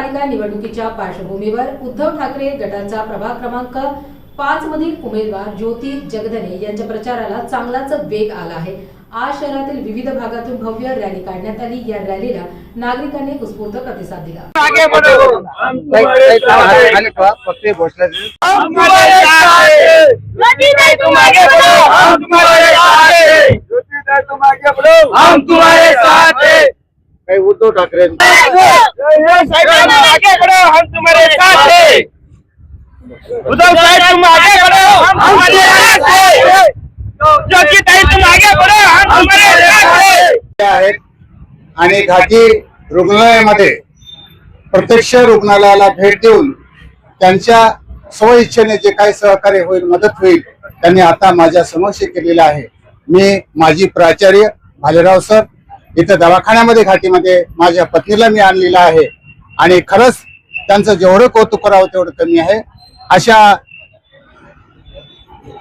महानगरपालिका निवडणुकीच्या पार्श्वभूमीवर उद्धव ठाकरे गटाचा प्रभाग क्रमांक 5 मधील उमेदवार ज्योती जगधने यांच्या प्रचाराला चांगलाच वेग आला आहे। आज शहरातील विविध भागातून भव्य रॅली काढण्यात आली। या रॅलीला नागरिकांनी उत्स्फूर्त प्रतिसाद दिला। उद्धव ठाकरे उद्धव साहब तुम आगे बढ़ो, हम तुम्हारे साथ हैं। ज्योति ताई तुम आगे बढ़ो, हम तुम्हारे साथ हैं। आणि घाटी रुग्णालयामध्ये प्रत्यक्ष रुग्णालयाला भेट देऊन त्यांच्या स्वइच्छेने जे काही सहकार्य होईल, मदत होईल, त्यांनी आता माझ्या समक्ष केलेलं आहे। मी माजी प्राचार्य भालेराव सर इथं दवाखान्यामध्ये घाटीमध्ये माझ्या पत्नीला मी आणलेला आहे आणि खरंच त्यांचं जेवढं कौतुक करावं तेवढं कमी आहे। अशा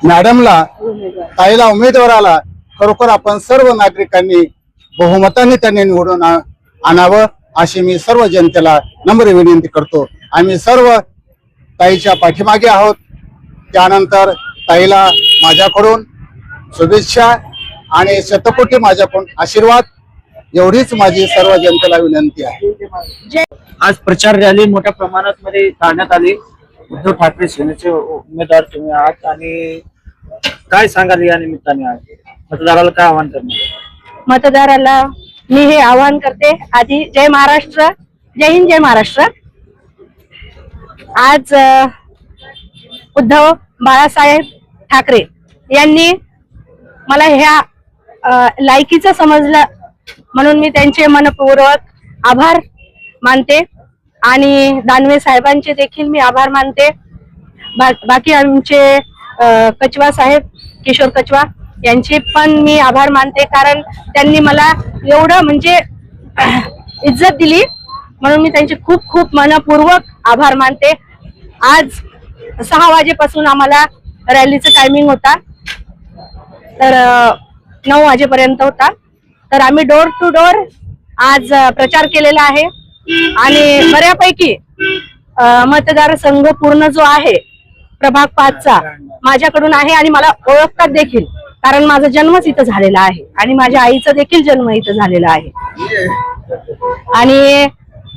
मॅडमला, ताईला, उमेदवाराला खरोखर आपण सर्व नागरिकांनी बहुमताने त्यांनी निवडून आणावं अशी मी सर्व जनतेला नम्र विनंती करतो। आम्ही सर्व ताईच्या पाठीमागे आहोत। त्यानंतर ताईला माझ्याकडून शुभेच्छा आणि शतकोटी माझ्याकडून आशीर्वाद, एवढीच माझी सर्व जनतेला विनंती आहे। आज प्रचार रॅली मोठ्या प्रमाणात मध्ये काढण्यात आली। उद्धव ठाकरे सेनेचे उमेदवार तुम्ही आहात आणि काय सांगाल या निमित्ताने आज मतदाराला काय आवाहन करणार? मतदाराला मी हे आवाहन करते, आधी जय महाराष्ट्र, जय हिंद, जय महाराष्ट्र। आज उद्धव बाळासाहेब ठाकरे यांनी मला ह्या लायकीचं समजलं म्हणून मी त्यांचे मनपूर्वक आभार मानते आणि दानवे साहेबांचे देखील मी आभार मानते। बाकी आमचे कचवा साहेब, किशोर कचवा यांचे पण मी आभार मानते, कारण त्यांनी मला एवढं म्हणजे इज्जत दिली म्हणून मी त्यांचे खूप खूप मनपूर्वक आभार मानते। आज 6 वाजेपासून आम्हाला रॅलीचं टायमिंग होता, तर 9 वाजेपर्यंत होता। तर आम्ही डोर टू डोर आज प्रचार केलेला आहे आणि बऱ्यापैकी मतदार संघ पूर्ण जो आहे प्रभाग 5चा माझ्याकडून आहे आणि मला ओळखतात देखील, कारण माझा जन्मच इथं झालेला आहे आणि माझ्या आईचा देखील जन्म इथं झालेला आहे। आणि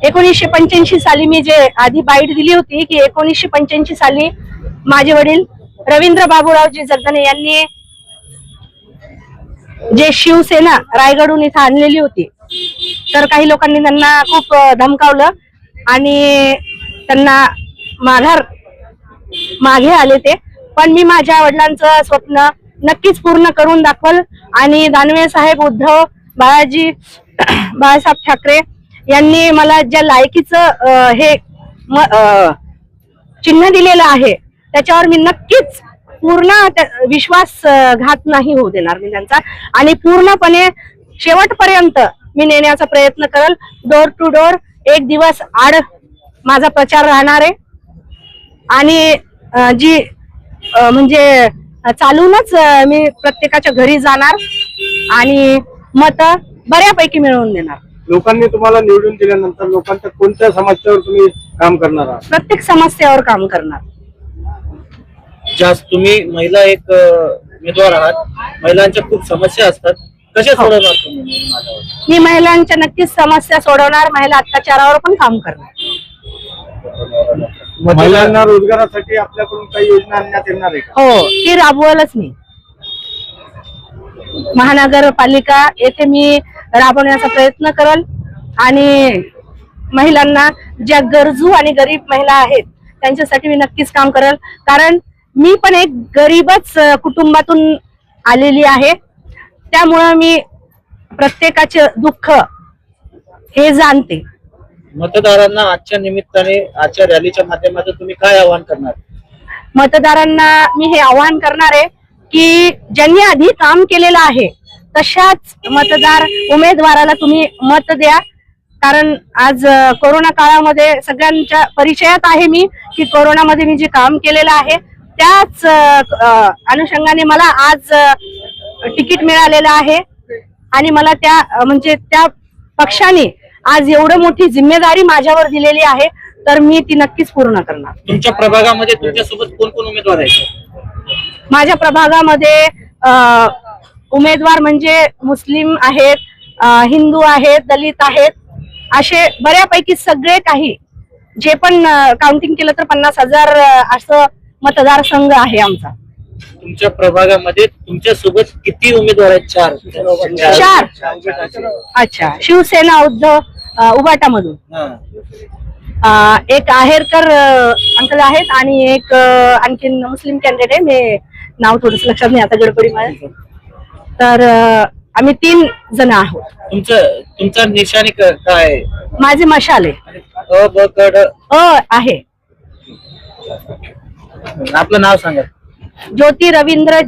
1985 साली मी जे आधी बाईट दिली होती की 1985 साली माझे वडील रवींद्र बाबूरावजी जगधने यांनी जे शिवसेना रायगडहून इथं आणलेली होती, तर काही लोकांनी त्यांना खूप धमकावलं आणि त्यांना मागे आले ते, पण मी माझ्या वडिलांचं स्वप्न नक्कीच पूर्ण करून दाखवल आणि दानवे साहेब उद्धव बाळासाहेब ठाकरे यांनी मला ज्या लायकीचं हे चिन्ह दिलेलं आहे त्याच्यावर मी नक्कीच पूर्ण विश्वासघात नाही होऊ देणार मी त्यांचा आणि पूर्णपणे शेवटपर्यंत मी नेण्याचा प्रयत्न करेल। डोर टू डोर एक दिवस आड माझा प्रचार राहणार आहे आणि जी म्हणजे चालूनच मी प्रत्येकाच्या घरी जाणार आणि मत बऱ्यापैकी मिळवून देणार। लोकांनी तुम्हाला निवडून दिल्यानंतर लोकांच्या कोणत्या समस्यावर तुम्ही काम करणार आहात? प्रत्येक समस्यावर काम करणार। जास्त तुम्ही महिला एक उमेदवार आहात, महिलांच्या खूप समस्या असतात, कशा सोडवणार तुम्ही? मी महिलांच्या नक्कीच समस्या सोडवणार, महिला अत्याचारावर पण काम करणार। महिलांना रोजगारासाठी आपल्याकडून काही योजना आणण्यात येणार आहे का? हो, ती राबवलच मी महानगरपालिका येथे मी राबवण्याचा प्रयत्न करेल आणि महिलांना ज्या गरजू आणि गरीब महिला आहेत त्यांच्यासाठी मी नक्कीच काम करेल, कारण मी पण एक गरीबच कुटुंबातून आलेली आहे, त्यामुळे मी प्रत्येकाचे दुःख हे जाणते। मतदारांना आजच्या निमित्ताने, आजच्या रॅलीच्या माध्यमातून तुम्ही काय आवाहन करणार? मतदारांना मी हे आवाहन करणार आहे की ज्यांनी आधी काम केलेलं आहे तशाच उमेदवाराला तुम्ही मत द्या, कारण आज कोरोना काळामध्ये सगळ्यांच्या परिचयात आहे मी की कोरोनामध्ये मी जे काम केलेलं आहे त्याच अनुषंगाने मला आज तिकीट मिळालेलं आहे आणि मला त्या पक्षाने आज एवढं मोठी जिम्मेदारी माझ्यावर दिलेली आहे तर मी ती नक्कीच पूर्ण करणार. तुमच्या प्रभागामध्ये तुमच्यासोबत कोण कोण उमेदवार आहेत? माझ्या प्रभागामध्ये उमेदवार म्हणजे मुस्लिम आहेत, हिंदू आहेत, दलित आहेत, असे बऱ्यापैकी सगळे काही जे पण काउंटिंग केलं तर 50,000 असं मतदारसंघ आहे आमचा. तुमच्या प्रभागामध्ये तुमच्यासोबत किती उमेदवार आहेत? 4. अच्छा. शिवसेना उबाटामधून एक आहेरकर अंकल आहेत आणि एक आणखीन मुस्लिम कॅन्डिडेट आहे, मी नाव थोडस लक्षात नाही आता गडबडीमध्ये. तर आम्ही 3 जण आहोत. तुमचा निशाणी काय आहे? माझे मशाल आहे. अ ब क ड आहे. आपलं नाव सांगा. ज्योती रवींद्र